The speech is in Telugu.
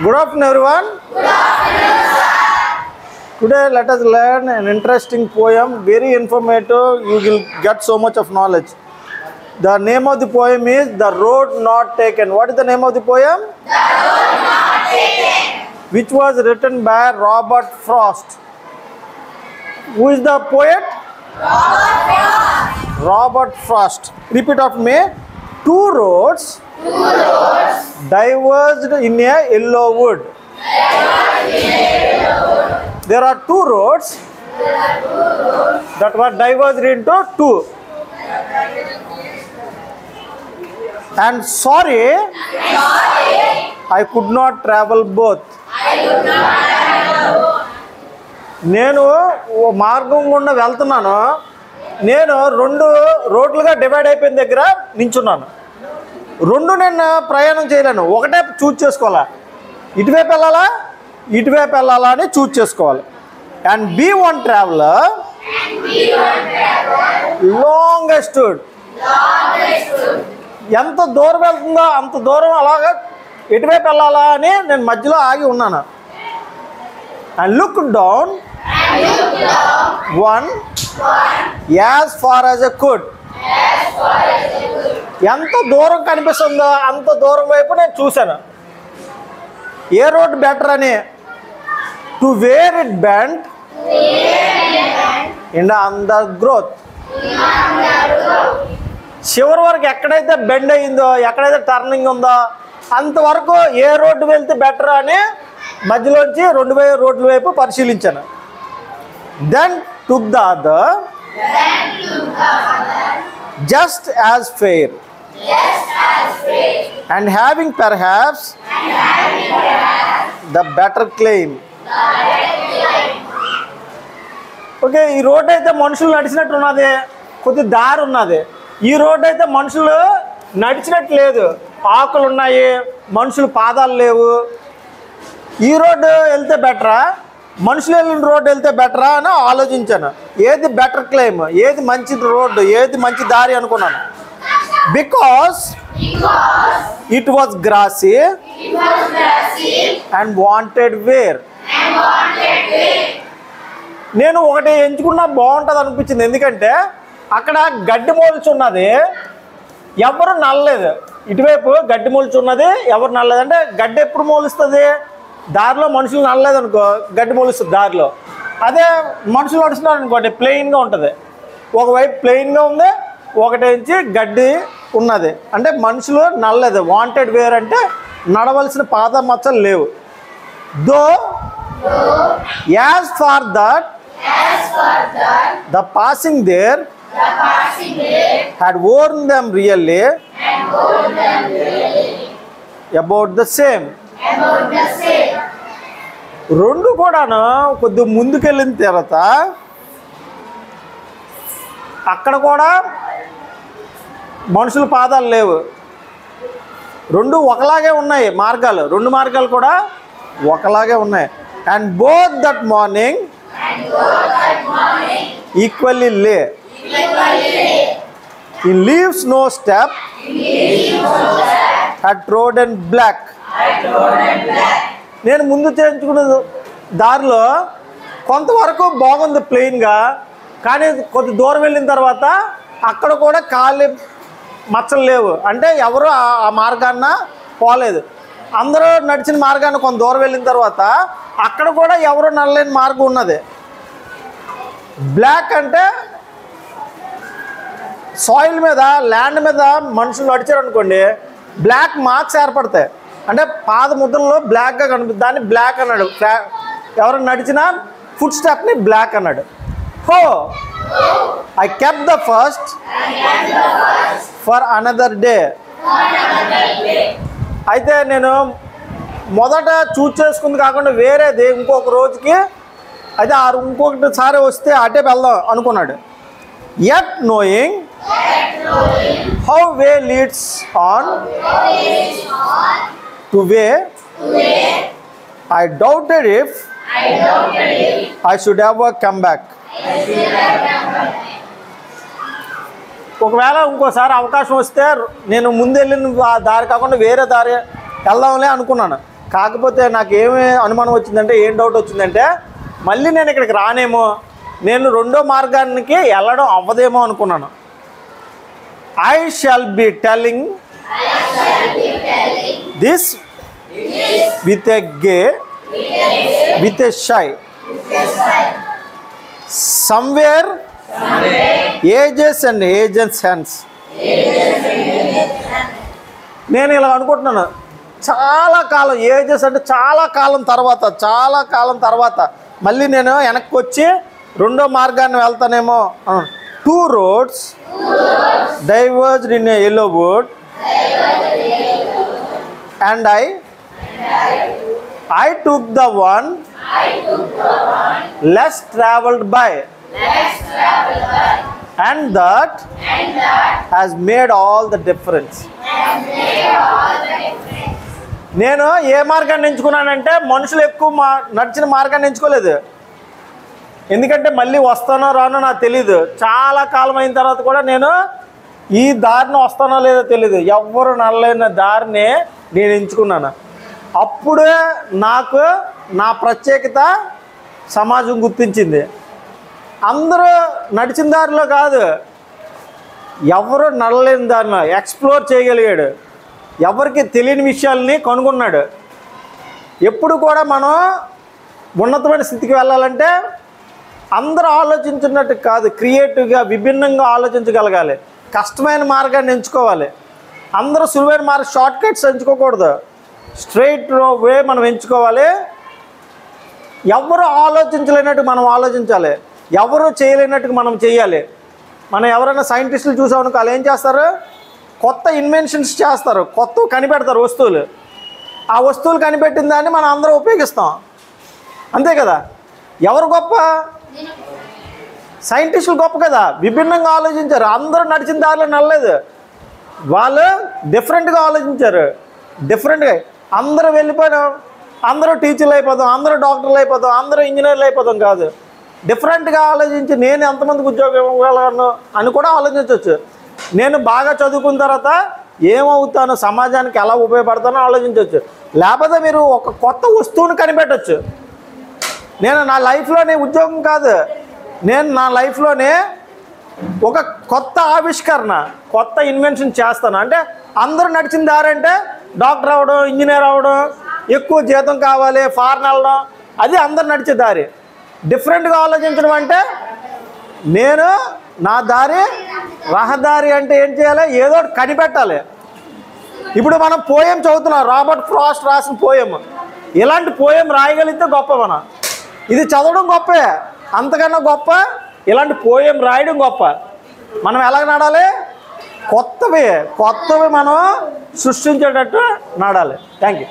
Good afternoon, everyone. Good afternoon, sir. Today, let us learn an interesting poem, very informative. You will get so much of knowledge. The name of the poem is The Road Not Taken. What is the name of the poem? The Road Not Taken. Which was written by Robert Frost. Who is the poet? Robert Frost. Robert Frost. Repeat after me. Two roads diverged in a yellow wood. There are two roads that were diverged into two. And sorry, I could not travel both. నేను మార్గం గుండా వెళ్తున్నాను. నేను రెండు రోడ్లుగా డివైడ్ అయిపోయిన దగ్గర నించున్నాను. రెండు నేను ప్రయాణం చేయలేను. ఒకటే చూజ్ చేసుకోవాలా, ఇటువైపు వెళ్ళాలా ఇటువైపు వెళ్ళాలా అని చూజ్ చేసుకోవాలి. And be one traveller longest ఎంత దూరం వెళ్తుందో అంత దూరం అలాగా ఎటువైపు వెళ్ళాలా అని నేను మధ్యలో ఆగి ఉన్నాను. And look down one as far as a could. ఎంత దూరం కనిపిస్తుందో అంత దూరం వైపు నేను చూశాను. ఏ రోడ్ బెటర్ అని. To where it bend in undergrowth. చివరి వరకు ఎక్కడైతే బెండ్ అయిందో, ఎక్కడైతే టర్నింగ్ ఉందో అంతవరకు ఏ రోడ్డు వెళ్తే బెటర్ అని మధ్యలోంచి రెండు రోడ్ల వైపు పరిశీలించాను. Then took the other just as fair and having perhaps the better claim. Okay, ఈ రోడ్ అయితే మనుషులు నడిచినట్టు ఉన్నది, కొద్ది దారి ఉన్నది. ఈ రోడ్ అయితే మనుషులు నడిచినట్టు లేదు, ఆకులు ఉన్నాయి, మనుషులు పాదాలు లేవు. ఈ రోడ్డు వెళ్తే బెటరా, మనుషులు వెళ్ళిన రోడ్డు వెళ్తే బెటరా అని ఆలోచించాను. ఏది బెటర్ క్లెయిమ్, ఏది మంచి రోడ్డు, ఏది మంచి దారి అనుకున్నాను. Because it was grassy and wanted wear. నేను ఒకటి ఎంచుకున్నా బాగుంటుంది అనిపించింది. ఎందుకంటే అక్కడ గడ్డి మొలిచి ఉన్నది, ఎవరు నల్లలేదు. ఇటువైపు గడ్డి మొలిచి ఉన్నది, ఎవరు నల్లలేదు. అంటే గడ్డి ఎప్పుడు మొలుస్తుంది? దారిలో మనుషులు నల్లలేదు అనుకో, గడ్డి మొలుస్తుంది దారిలో. అదే మనుషులు నడుస్తున్నారు అనుకోండి, ప్లెయిన్గా ఉంటుంది. ఒకవైపు ప్లెయిన్గా ఉంది, ఒకటి గడ్డి ఉన్నది. అంటే మనుషులు నల్లలేదు. వాంటెడ్ వేర్ అంటే నడవలసిన పాద మచ్చలు లేవు. Though as far that the passing there had worn them really about the same. రెండు కూడాను కొద్ది ముందుకెళ్ళిన తర్వాత అక్కడ కూడా మనుషుల పాదాలు లేవు. రెండు ఒకలాగే ఉన్నాయి మార్గాలు, రెండు మార్గాలు కూడా ఒకలాగే ఉన్నాయి. And both that morning equally లే in leaves no step had trodden black. నేను ముందు చేయించుకున్న దారిలో కొంతవరకు బాగుంది ప్లెయిన్గా, కానీ కొద్ది దూరం వెళ్ళిన తర్వాత అక్కడ కూడా ఖాళీ మచ్చలు లేవు. అంటే ఎవరు ఆ మార్గాన్న పోలేదు. అందరూ నడిచిన మార్గాన్ని కొంత దూరం వెళ్ళిన తర్వాత అక్కడ కూడా ఎవరు నడలేని మార్గం ఉన్నది. బ్లాక్ అంటే సాయిల్ మీద, ల్యాండ్ మీద మనుషులు నడిచారు అనుకోండి, బ్లాక్ మార్క్స్ ఏర్పడతాయి. అంటే పాద ముద్రలో బ్లాక్గా కనిపిస్తుంది, దాన్ని బ్లాక్ అన్నాడు. ఎవరు నడిచినా ఫుట్ స్టెప్ని బ్లాక్ అన్నాడు. హో I kept the first for another day. అయితే నేను మొదట చూజ్ చేసుకుంది కాకుండా వేరేది ఇంకొక రోజుకి, అయితే ఇంకొకటిసారి వస్తే అటే వెళ్దాం అనుకున్నాడు. Yet knowing how way leads on to way, I doubted if I should ever come back. ఒకవేళ ఇంకోసారి అవకాశం వస్తే నేను ముందు వెళ్ళిన దారి కాకుండా వేరే దారి వెళ్దాంలే అనుకున్నాను. కాకపోతే నాకు ఏమి అనుమానం వచ్చిందంటే, ఏం డౌట్ వచ్చిందంటే, మళ్ళీ నేను ఇక్కడికి రానేమో, నేను రెండో మార్గానికి వెళ్ళడం అవ్వదేమో అనుకున్నాను. I shall be telling this with a gay with a shy somewhere ages and agents hands. నేను ఇలా అనుకుంటున్నాను, చాలా కాలం, ఏజెస్ అంటే చాలా కాలం తర్వాత మళ్ళీ నేను వెనక్కి వచ్చి రెండో మార్గాన్ని వెళ్తానేమో. 2 roads diverged in a yellow wood and I took the one less traveled by and that has made all the difference. నేను ఏ మార్గాన్ని ఎంచుకున్నానంటే, మనుషులు ఎక్కువ నడిచిన మార్గాన్ని ఎంచుకోలేదు. ఎందుకంటే మళ్ళీ వస్తానో రానో నాకు తెలీదు. చాలా కాలం అయిన తర్వాత కూడా నేను ఈ దారిని వస్తానో లేదో తెలీదు. ఎవ్వరు నడలేని దారిని నేను ఎంచుకున్నాను. అప్పుడే నాకు నా ప్రత్యేకత సమాజం గుర్తించింది. అందరూ నడిచిన దారిలో కాదు, ఎవరు నడలేని దారిలో ఎక్స్ప్లోర్ చేయగలిగాడు, ఎవరికి తెలియని విషయాల్ని కనుగొన్నాడు. ఎప్పుడు కూడా మనం ఉన్నతమైన స్థితికి వెళ్ళాలంటే అందరూ ఆలోచించినట్టు కాదు, క్రియేటివ్గా విభిన్నంగా ఆలోచించగలగాలి. కష్టమైన మార్గాన్ని ఎంచుకోవాలి. అందరూ సులువైన మార్గం, షార్ట్ కట్స్ ఎంచుకోకూడదు, స్ట్రైట్ వే మనం ఎంచుకోవాలి. ఎవరు ఆలోచించలేనట్టు మనం ఆలోచించాలి, ఎవరు చేయలేనట్టుగా మనం చేయాలి. మనం ఎవరైనా సైంటిస్టులు చూసామనుకో, వాళ్ళు ఏం చేస్తారు, కొత్త ఇన్వెన్షన్స్ చేస్తారు, కొత్తవి కనిపెడతారు వస్తువులు. ఆ వస్తువులు కనిపెట్టిన దాన్ని మనం అందరూ ఉపయోగిస్తాం, అంతే కదా. ఎవరు గొప్ప? సైంటిస్టులు గొప్ప కదా, విభిన్నంగా ఆలోచించారు. అందరూ నడిచిన దారిలో నడలేదు, వాళ్ళు డిఫరెంట్గా ఆలోచించారు. డిఫరెంట్గా అందరూ వెళ్ళిపోయినాం, అందరూ టీచర్లు అయిపోతాం, అందరూ డాక్టర్లు అయిపోతాం, అందరూ ఇంజనీర్లు అయిపోతాం కాదు. డిఫరెంట్గా ఆలోచించి నేను ఎంతమందికి ఉద్యోగం ఇవ్వగలను అని కూడా ఆలోచించవచ్చు. నేను బాగా చదువుకున్న తర్వాత ఏమవుతానో, సమాజానికి ఎలా ఉపయోగపడతానో ఆలోచించవచ్చు. లేకపోతే మీరు ఒక కొత్త వస్తువుని కనిపెట్టచ్చు. నేను నా లైఫ్లోనే ఉద్యోగం కాదు, నేను నా లైఫ్లోనే ఒక కొత్త ఆవిష్కరణ, కొత్త ఇన్వెన్షన్ చేస్తాను. అంటే అందరూ నడిచిన దారి అంటే డాక్టర్ అవ్వడం, ఇంజనీర్ అవ్వడం, ఎక్కువ జీతం కావాలి, ఫారెన్ వెళ్ళడం, అది అందరు నడిచే దారి. డిఫరెంట్గా ఆలోచించడం అంటే నేను నా దారి, రహదారి అంటే ఏం చేయాలి, ఏదో ఒకటి కనిపెట్టాలి. ఇప్పుడు మనం పోయం చదువుతున్నాం, రాబర్ట్ ఫ్రాస్ట్ రాసిన పోయం. ఇలాంటి పోయం రాయగలిగితే గొప్ప. మనం ఇది చదవడం గొప్పే, అంతకన్నా గొప్ప ఇలాంటి పోయం రాయడం గొప్ప. మనం ఎలాగ నడాలి, కొత్తవి మనం సృష్టించేటట్టు నడాలి. Thank you.